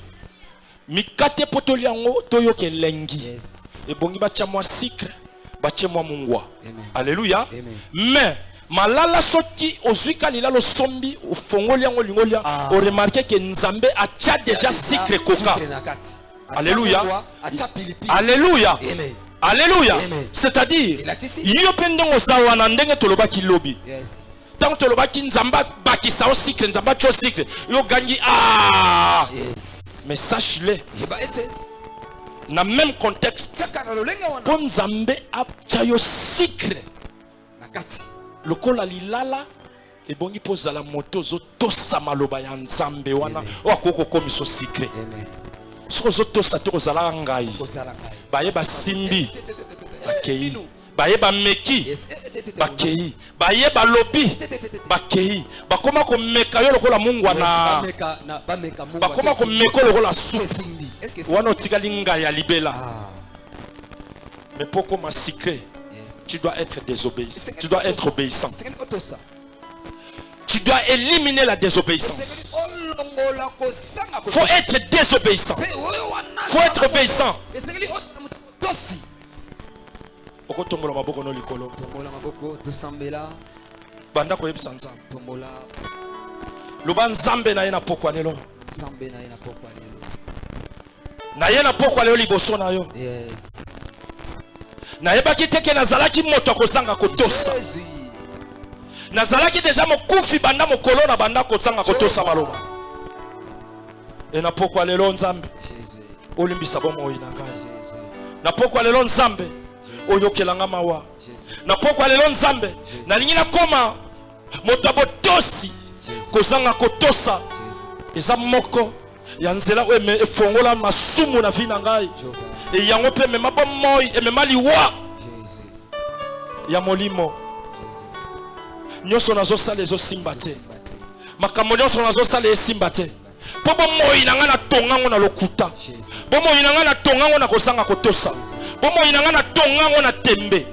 Mikate potoliango toyo ke lengi. Et bongi bacha moi sucre. Alléluia. Mais malala soki ozuika lila lo sombi ufongoli yango lingolia o remarqué que Nzambe a déjà sucre coca. Alléluia. Alléluia. Alléluia. C'est-à-dire yo pendongo sawana ndenge tolobaki lobi. Tant tolobaki Nzamba bakisa o sucre Nzamba cho sucre yo gangi mais sache-le. Dans le même contexte, pour Nzambe abchayo sucre. Le col a lilala et bongi pose la moto zo tosa maloba ya Nzambe wana o akoko komi so sucre. So zo tosa to zala ngai. Baye ba simbi bakei. Baye ba meki bakei. Baye ba lobi bakei. Bakoma ko meka yo lokola Mungu wana. Bakoma ko meko lokola su. Wana otikali ngai ya libela. Mais pour comme sucré, tu dois être désobéissant. Tu dois être obéissant. Tu dois éliminer la désobéissance. Faut être désobéissant. Faut être obéissant. Okotombola maboko no likolo. Banda ko yebisa Nzambe. Loba Nzambe na yena pokwa lelo. Nzambe na yena pokwa lelo. Na yena pokwa lelo liboso na yo. Yes. Na yebaki teke nazalaki moto akozanga kotosa. Nazalaki deja mokufi banda mokolo na banda kozanga kotosa maloba. E na pokwa lelo Nzambe. Olimbisa bomo ina ngai. Na pokwa lelo Nzambe. Oyokelanga mawa. Na pokwa lelo Nzambe. Na lingi na koma moto abotosi kozanga kotosa. Eza moko ya nzela o efongola masumu na vina ngai. Et yango pe mema bo moyi e mema liwa ya molimo nyoso nazo sala ezo simba te makambo nyoso nazo sala esimba te po bo moyi nanga na tongango na lokuta bo moyi nanga na tongango na kozanga kotosa bo moyi nanga na tongango na tembe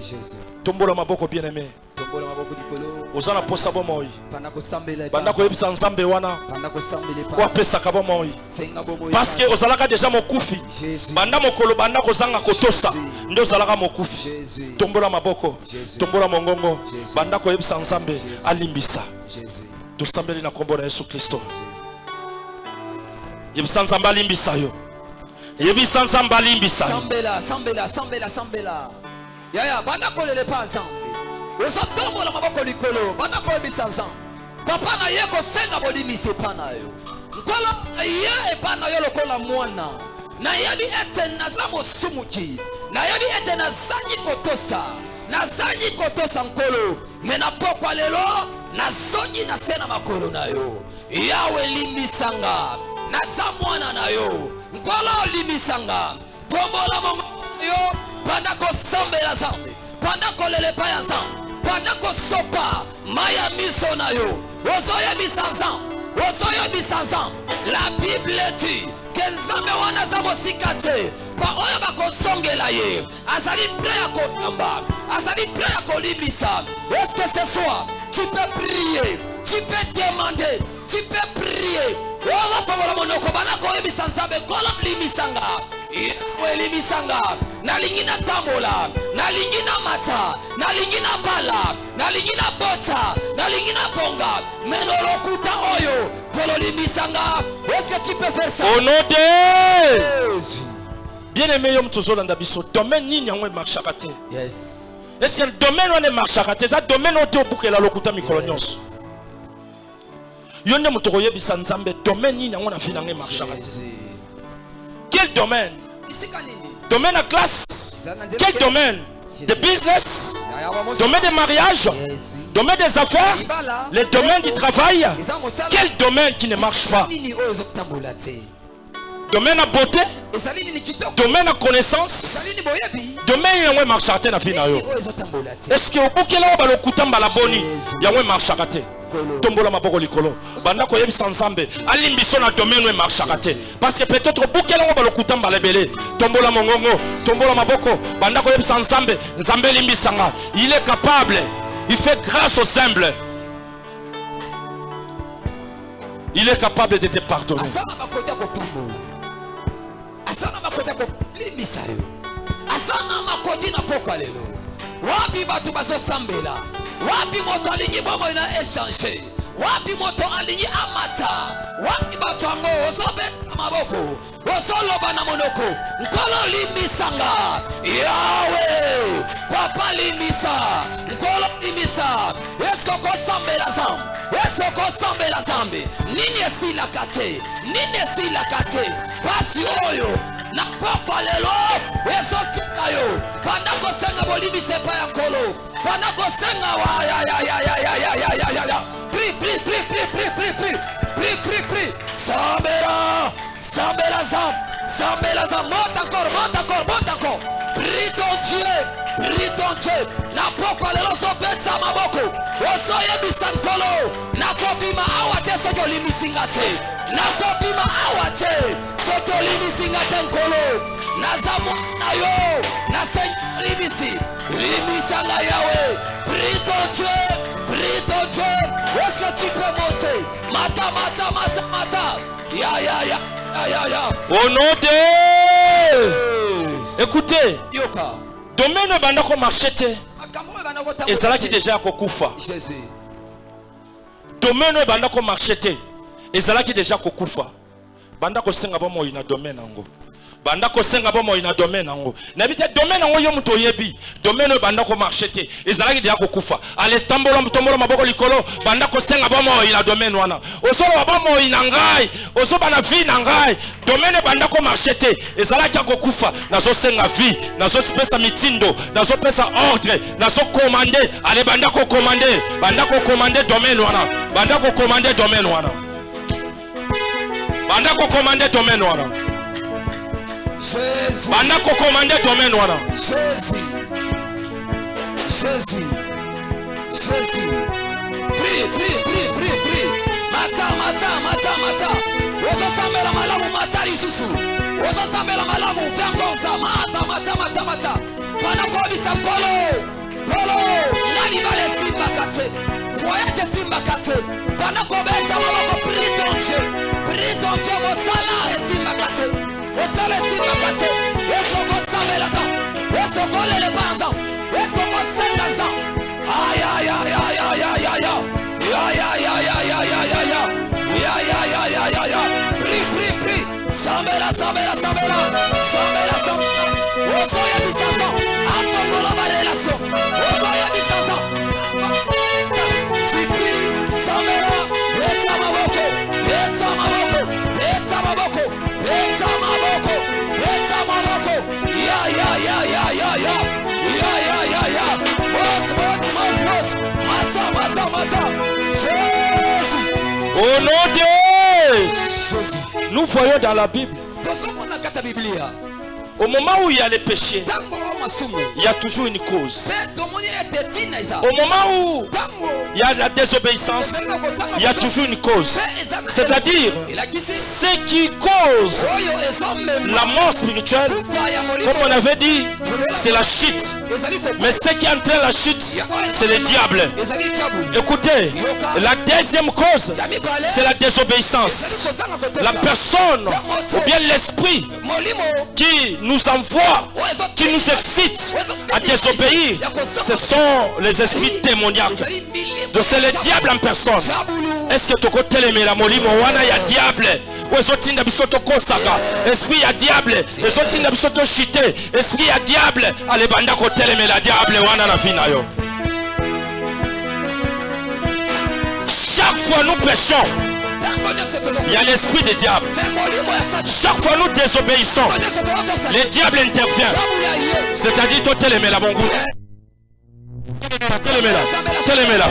tombola maboko bien aimé tombola maboko dikolo Ozana posa bomoi. Panda kosambela Banda koyebisa nzambe wana. Panda kosambela Kwa pesa kabomoi. Parce que ozalaka déjà mokufi. Banda mokolo banda kozanga kotosa. Ndio ozalaka mokufi. Tombola maboko. Tombola mongongo. Banda koyebisa nzambe alimbisa. Tosambeli na kombo na Yesu Kristo. Yebisa nzambe alimbisa yo. Yebisa nzambe alimbisa. Sambela. Yaya banda kolele pa nzambe. Osatombola maboko likolo. Banda koyebisa nzambe. Papa na ye kosenga bolimisi pana yo. Nkola ye pana yo lokola mwana. Na yebi ete naza mosumuki. Na yebi ete nazangi kotosa. Nazangi kotosa nkolo. Mena pokwa lelo nazongi na sena makolo na yo. Yawe limisanga. Naza mwana na yo. Nkola limisanga. Tombola mongo yo. Panda kosambela zambe. Panda kolele pa ya zambe. Panda kosopa maya miso na yo. Ozoye bisanzam. La Bible dit que nzambe wana za mosikate pa oyo bakosongela ye. Azali prêt à kotamba. Azali prêt à kolibisa. Est-ce que ce soir tu peux prier, tu peux demander, tu peux prier. Ola famola monoko bana koyebisa nzambe kola limisanga. Limisanga. Nalingi na tambola. Nalingi na mata. Nalingi na bala. Nalingi na bota. Nalingi na ponga. Menolokuta oyo. Kolo limisanga. Est-ce que tu peux faire ça? Au nom de bien-aimé yom tozolanda biso. Domaine nini yango marchaka te? Yes. Est-ce que le domaine on est marchaka te? Ça domaine on te obukela lokuta mikolo nyonso. Yonde mutoko yebisa nzambe domaine nini yango na fina yango marchaka te? Quel domaine? Domaine à classe? Quel domaine? De business? Domaine de mariage? Domaine des affaires? Le domaine du travail? Quel domaine qui ne marche pas? Domaine à beauté? Domaine à connaissance? Domaine yango marchaka na fina yo. Est-ce que obukela ba lokuta mbala boni yango marchaka te? Tombola maboko likolo. Banda ko yebisa nzambe alimbiso na domaine we marchaka te. Parce que peut-être obukela ngo ba lokuta mbala belé. Tombola mongongo, tombola maboko. Banda ko yebisa nzambe, nzambe limbisanga. Il est capable. Il fait grâce aux humbles. Il est capable de te pardonner. Asana makoti na pokwa lelo. Wapi batu baso sambela. Wapi moto alingi bomo ina échanger. Wapi moto alingi amata. Wapi batu ango osobe maboko. Osoloba na monoko. Nkolo limisanga. Yawe. Papa limisa. Nkolo limisa. Esko ko sambela zambe. Esko sambela zambe. Nini esila kate. Nini esila kate. Pasi oyo. Na papa lelo ezotika yo panda kosenga bolimi sepa ya nkolo panda kosenga wa ya pri sambela zam monte encore prie ton Dieu na papa lelo sopetsa maboko osoyebisa nkolo na kopima awa te soki olimisinga te na kopima awa te soki olimisinga te nkolo nazamu na yo na seigneur limisanga yawe prie ton Dieu est-ce que tu peux monter mata ya au nom de écoutez yoka domaine banda ko marchete ezalaki déjà kokufa domaine banda ko marchete ezalaki déjà kokufa banda ko senga bomo ina domaine nango banda ko senga bomo ina domaine nango na bité domaine nango yo muto yebi domaine banda ko marchete ezalaki déjà kokufa ale tombola maboko likolo banda ko senga bomo ina domaine wana osolo bomo ina ngai osoba na vie na ngai domaine banda ko marchete ezalaki kokufa nazo senga vie nazo pesa mitindo nazo pesa ordre nazo commander ale banda ko commander domaine wana banda ko commander domaine wana banda ko commander domaine wana banda ko commander domaine wana Jésus prie mata ozo sambela malamu mata lisusu ozo sambela malamu fais encore ça mata pana ko bisa polo nani bale simba kate voyage esimbaka te banda kobeta maboko prie ton Dieu mosala esimbaka te mosala esimbaka te esoko sambela za esoko leleba za esoko senga za prie sambela osoya bisanza atombola ba relation osoya bisanza tu prie sambela leta maboko mata Jésus. Au nom de Jésus. Nous voyons dans la Bible, au moment où il y a les péchés, il y a toujours une cause. Au moment où il y a la désobéissance, il y a toujours une cause. C'est-à-dire, ce qui cause la mort spirituelle, comme on avait dit, c'est la chute. Mais ce qui entraîne la chute, c'est le diable. Écoutez, la deuxième cause, c'est la désobéissance. La personne, ou bien l'esprit qui nous envoie, qui nous excite à désobéir, ce sont les esprits démoniaques. Donc c'est le diable en personne. Est-ce que tu peux télémer la molimo wana ya diable? Ozotinda bisoto kosaka. Esprit ya diable. Ozotinda bisoto chité. Esprit ya diable. Ale banda ko télémer la diable wana na fina yo. Chaque fois nous péchons, il y a l'esprit du diable. Chaque fois nous désobéissons, le diable intervient. C'est-à-dire toi télémer la bon goût. Télémela.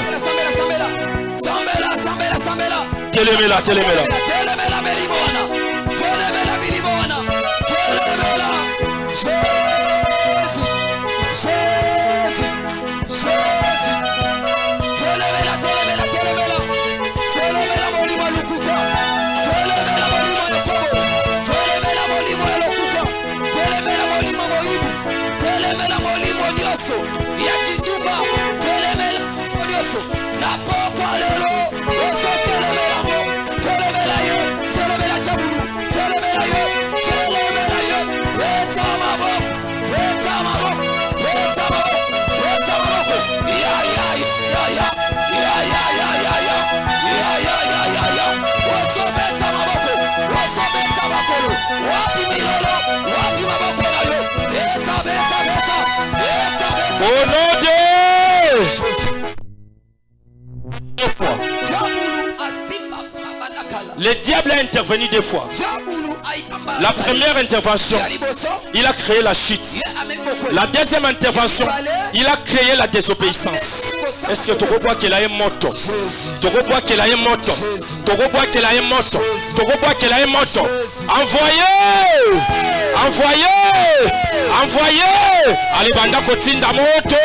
Au nom de le diable a intervenu deux fois. La première intervention, il a créé la chute. La deuxième intervention, il a créé la désobéissance. Est-ce que tu vois qu'il a un moto? Tu vois qu'il a un moto? Tu vois qu'il a un moto? Tu vois qu'il a un moto? Envoyez! Allez, banda kotinda moto!